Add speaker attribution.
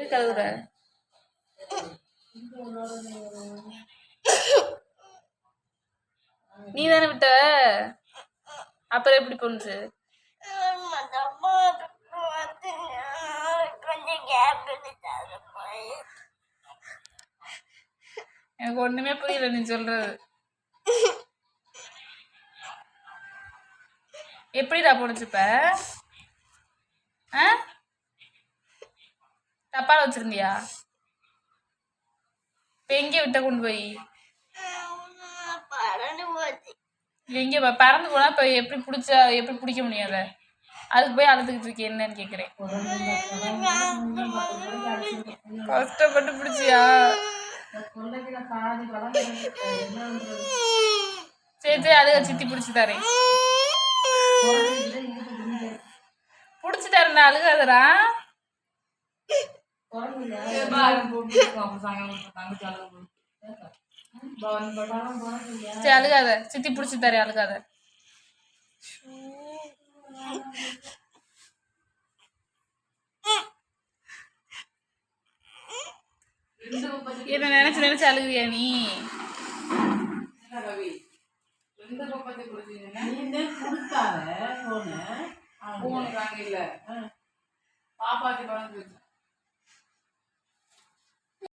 Speaker 1: எதுக்கு அழுகுற? நீ தானே விட்ட, அப்புறம் எப்படி போனுச்சு? எனக்கு ஒண்ணுமே புரியல நீ சொல்றது. எப்படிடா போனுச்சு இப்ப? டப்பால வச்சிருந்தியா? இப்ப எங்க விட்ட கொண்டு போய்? எங்க பறந்து போனா இப்ப எப்படி பிடிக்க முடியாத? அதுக்கு போய் அழுதுகிட்டு இருக்கேன் என்னன்னு கேக்குறேன். கஷ்டப்பட்டு பிடிச்சியா? சரி சரி, அதுக்கு சித்தி பிடிச்சி தரேன். பிடிச்சி தரேன், அழுகாதரா. சரி அழுகாத, சித்தி பிடிச்சி தரேன், அழுகாத. என்ன நினைச்சு நினைச்சு அழுகுறியா நீ? பாப்பாக்கு